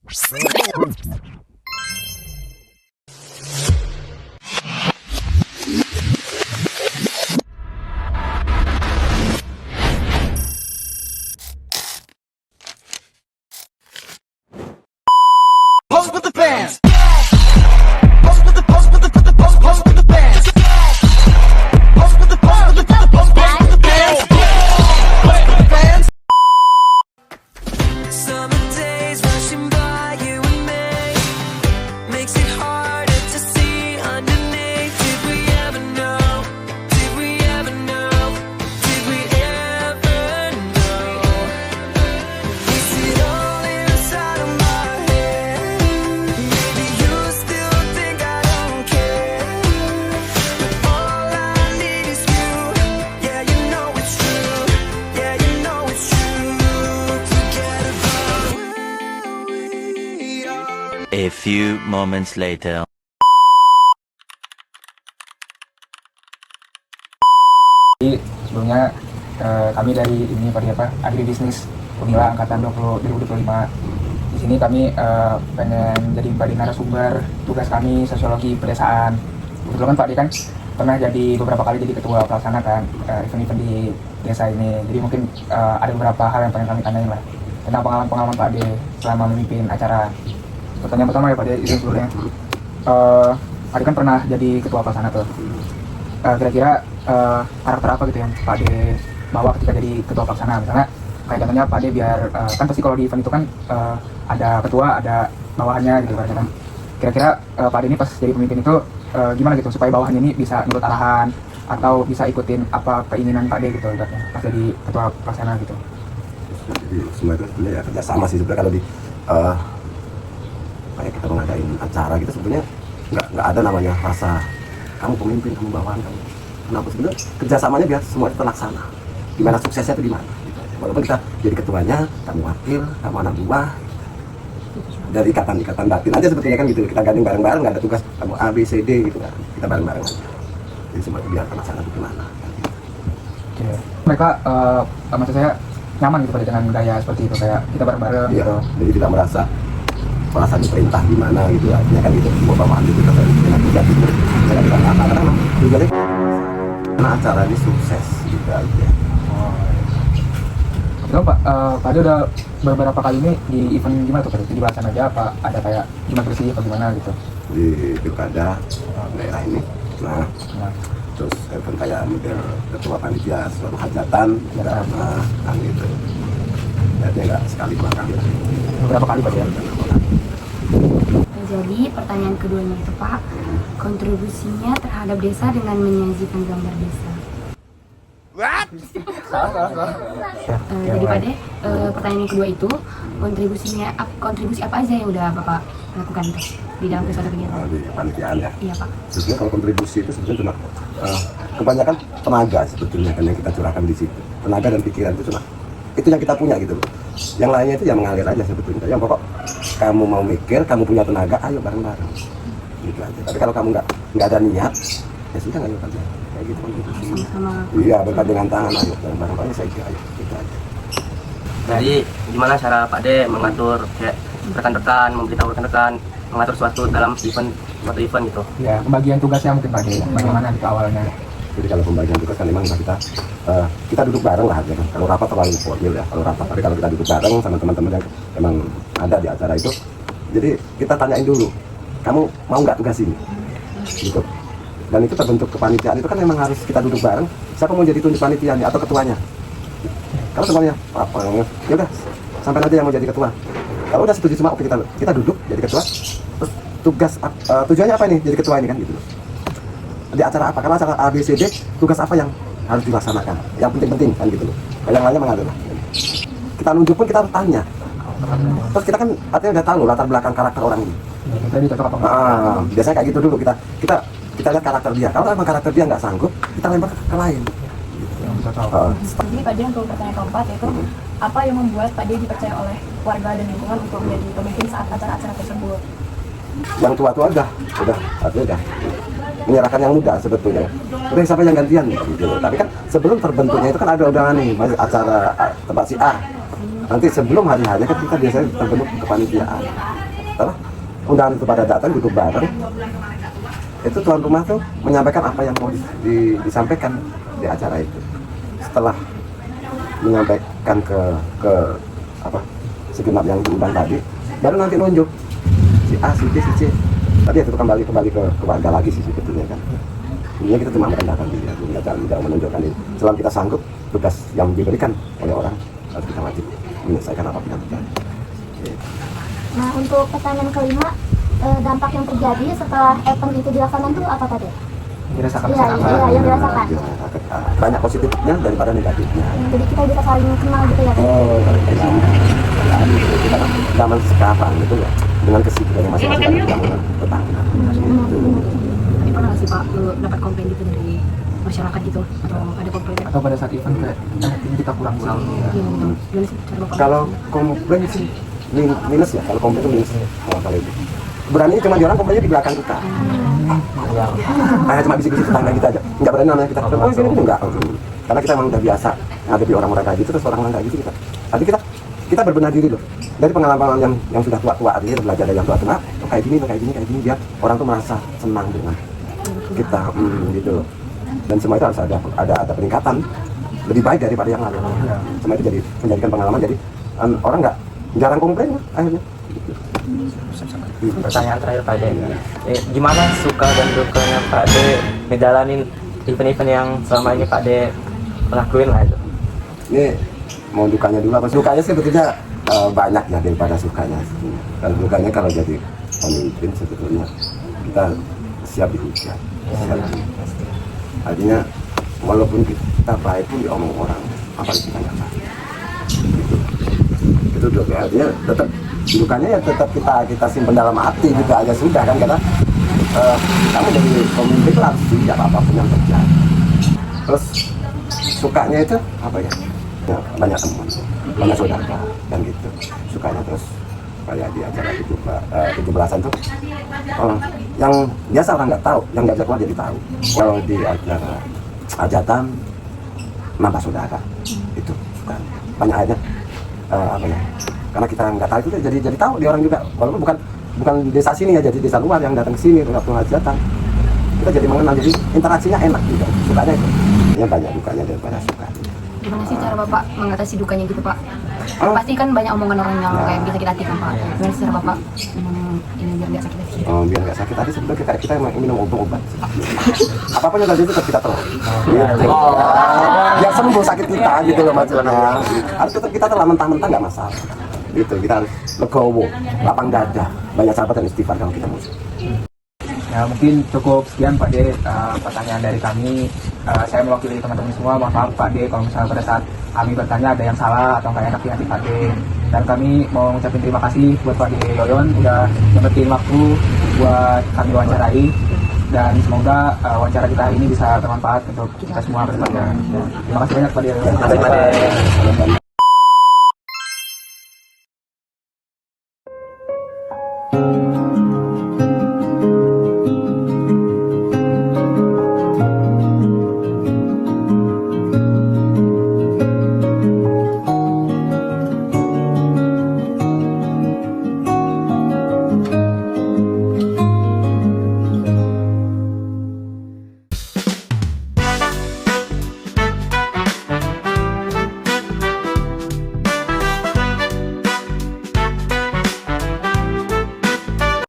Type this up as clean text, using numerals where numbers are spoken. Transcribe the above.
Pose with the fans. Pose with the pose with the pose with the fans. Pose with the pose with the pose with the fans. Pose with the fans. Summer days rushing by you and me makes it harder to see underneath. Did we ever know? Did we ever know? Did we ever know? Is it all inside of my head? Maybe you still think I don't care, but all I need is you. Yeah, you know it's true. Yeah, you know it's true. Forget about where we are. A few moments later. Jadi sebelumnya kami dari ini agribisnis Unila angkatan 2025. Di sini kami pengen jadi Pak D narasumber. Tugas kami sosiologi pedesaan. Kebetulan Pak D kan pernah jadi beberapa kali jadi ketua pelaksana kan event-event di desa ini. Jadi mungkin ada beberapa hal yang pengen kami tanyain lah tentang pengalaman Pak D selama memimpin acara. Pertanyaan pertama ya Pak D, itu sebelumnya Pak D kan pernah jadi ketua pelaksana tuh. Kira-kira karakter apa gitu yang Pak D bawa ketika jadi ketua pelaksana? Misalnya kayak contohnya Pak D biar kan pasti kalau di event itu kan ada ketua, ada bawahannya gitu kan. Kira-kira Pak D ini pas jadi pemimpin itu gimana gitu supaya bawahannya ini bisa nurut arahan atau bisa ikutin apa keinginan Pak D gitu ibaratnya pas jadi ketua pelaksana gitu. Jadi semua itu sebenarnya ya kerjasama sih sebenarnya. Kalau di kayak kita mengadain acara gitu sebenarnya nggak ada namanya rasa kamu pemimpin, kamu bawahan, kamu kenapa. Sebenarnya kerjasamanya biar semua itu terlaksana. Gimana suksesnya itu di mana gitu aja. Walaupun kita jadi ketuanya, kamu wakil, kamu anak buah, dari ikatan batin aja sebetulnya kan gitu. Kita gandeng bareng-bareng, nggak ada tugas kamu A, B, C, D gitu kan. Kita bareng-bareng aja. Jadi semua itu biar terlaksana itu gimana gitu. Oke. Mereka maksud saya nyaman gitu Pak D dengan gaya seperti itu, kayak kita bareng-bareng Iya, gitu. jadi tidak merasa diperintah gimana gitu. Artinya kan itu semua bawahan itu kita dengan tugas itu. Saya tidak apa karena tugasnya karena acara ini sukses gitu aja. Itu Pak D udah beberapa kali ini di event gimana tuh Pak D? Di belasan aja apa ada kayak gimana bersih apa gimana gitu? Di pilkada daerah ini. Nah, terus event kayak model ketua panitia suatu hajatan, kan gitu. Jadi nggak sekali dua kali lah. Beberapa kali Pak D ya? Jadi pertanyaan keduanya itu Pak, kontribusinya terhadap desa dengan menyajikan gambar desa. Salah. Jadi Pak D, pertanyaan yang kedua itu kontribusi apa aja yang udah Bapak lakukan tuh di dalam kegiatan kegiatan? Di panitiaan ya. Iya Pak. Sebenarnya kalau kontribusi itu sebenarnya cuma kebanyakan tenaga sebetulnya kan yang kita curahkan di situ. Tenaga dan pikiran itu cuma itu yang kita punya gitu loh. Yang lainnya itu ya mengalir aja sebetulnya. Yang pokok kamu mau mikir, kamu punya tenaga, ayo bareng-bareng. Gitu aja. Tapi kalau kamu nggak ada niat, ya sudah ayo aja. Kayak gitu kan gitu. Sama-sama. Iya, bergandengan tangan ayo bareng-bareng saya kira ayo gitu aja. Jadi gimana cara Pak D mengatur kayak rekan-rekan, memberitahu rekan-rekan mengatur suatu event gitu? Ya, pembagian tugasnya mungkin Pak D, bagaimana gitu awalnya? Jadi kalau pembagian tugas kan memang kita duduk bareng lah ya kan. Kalau rapat terlalu formal ya, kalau rapat. Tapi kalau kita duduk bareng sama teman-teman yang memang ada di acara itu, jadi kita tanyain dulu, kamu mau nggak tugas ini? Gitu. Dan itu terbentuk kepanitiaan itu kan memang harus kita duduk bareng. Siapa mau jadi tunjuk panitianya atau ketuanya? Kalau semuanya apa? Ya udah, sampai aja yang mau jadi ketua. Kalau udah setuju semua, oke kita duduk jadi ketua. Terus tugas tujuannya apa ini jadi ketua ini kan gitu loh. Di acara apa? Karena acara A, B, C, D, tugas apa yang harus dilaksanakan? Yang penting-penting kan gitu loh. Yang lainnya mengalir lah. Kita nunjuk pun kita harus tanya. Terus kita kan artinya udah tahu latar belakang karakter orang ini. Jadi cocok apa enggak? Biasanya kayak gitu dulu kita lihat karakter dia. Kalau emang karakter dia nggak sanggup, kita lempar ke lain. Jadi Pak D untuk pertanyaan keempat yaitu apa yang membuat Pak D dipercaya oleh warga dan lingkungan untuk menjadi pemimpin saat acara-acara tersebut? yang tua-tua udah menyerahkan yang muda sebetulnya. Udah siapa yang gantian gitu. Tapi kan sebelum terbentuknya itu kan ada undangan nih, masih acara tempat si A. Nanti sebelum hari-harinya kan kita biasanya terbentuk kepanitiaan. Setelah undangan itu pada datang duduk bareng, itu tuan rumah tuh menyampaikan apa yang mau disampaikan di acara itu. Setelah menyampaikan ke apa segenap yang diundang tadi, baru nanti nunjuk si A, si B, si C. Tadi itu kembali ke keluarga lagi sih sebetulnya kan. Ini kita cuma merendahkan dia, tidak menunjukkan ini. Selama kita sanggup, tugas yang diberikan oleh orang harus kita wajib menyelesaikan apapun yang terjadi. Nah, untuk pertanyaan kelima, dampak yang terjadi setelah event itu dilaksanakan itu apa tadi? Dirasakan Iya, yang dirasakan. Banyak positifnya daripada negatifnya. Jadi kita bisa saling kenal gitu ya. Oh, kita zaman sekarang gitu ya, dengan kesibukan masing-masing yang tetangga. Tapi pernah nggak sih Pak dapat komplain gitu dari masyarakat gitu atau ada komplain? Atau pada saat event kayak ini kita kurang Iya, betul. Gimana sih cara Bapak? Kalau komplain sih minus ya, kalau komplain itu minus kalau itu. Berani cuma di orang komplainnya di belakang kita. Hanya cuma bisik-bisik tetangga kita aja, nggak berani namanya kita. Oh ini enggak, karena kita memang udah biasa ngadepi orang-orang kayak gitu, terus orang-orang kayak gitu kita. Tapi kita berbenah diri loh dari pengalaman yang sudah tua-tua, artinya belajar dari yang tua-tua. Oh, kayak gini, biar orang tuh merasa senang dengan kita, gitu loh. Dan semua itu harus ada peningkatan lebih baik daripada yang lalu. Semua itu jadi menjadikan pengalaman, jadi orang nggak jarang komplain akhirnya. Pertanyaan terakhir Pak De, gimana suka dan dukanya Pak De ngejalanin event-event yang selama ini Pak De lakuin lah itu? Ini mau dukanya dulu apa? Sukanya sih sebetulnya banyak ya daripada sukanya. Kalau dukanya kalau jadi pemimpin sebetulnya kita siap dihujat. Artinya walaupun kita baik pun diomong orang, apalagi kita nggak baik. Itu juga artinya tetap dukanya ya tetap kita simpan dalam hati gitu aja sudah kan, karena kamu jadi pemimpin itu harus siap apapun yang terjadi. Terus sukanya itu apa ya? Ya banyak teman, banyak saudara dan gitu. Sukanya terus kayak di acara 17-an tuh yang biasa orang nggak tahu, yang nggak bisa keluar jadi tahu. Kalau di acara hajatan nambah saudara itu suka banyak aja apa ya? Karena kita nggak tahu itu jadi tahu di orang juga, walaupun bukan di desa sini ya, jadi desa luar yang datang ke sini waktu hajatan kita jadi mengenal, jadi interaksinya enak juga. Sukanya itu ya banyak, dukanya daripada sukanya. Gimana sih cara Bapak mengatasi dukanya gitu Pak? Pasti kan banyak omongan orang yang kayak bisa kita hatikan Pak. Gimana sih cara Bapak ini biar nggak sakit hati? Biar nggak sakit hati sebetulnya kita minum obat. Apapun yang terjadi tetap kita terus. Biar sembuh sakit kita gitu loh maksudnya. Harus tetap kita telah mentah-mentah nggak masalah. Gitu, kita harus legowo, lapang dada, banyak sahabat dan istighfar kalau kita musuh. Ya mungkin cukup sekian Pak De pertanyaan dari kami. Saya mewakili teman-teman semua, mohon maaf Pak De kalau misalnya pada saat kami bertanya ada yang salah atau nggak enak di hati Pak De. Dan kami mau mengucapkan terima kasih buat Pak De Yoyon udah nyempetin waktu buat kami wawancarai. Dan semoga wawancara kita hari ini bisa bermanfaat untuk kita semua bersama. Terima kasih banyak Pak De. Terima kasih Pak De.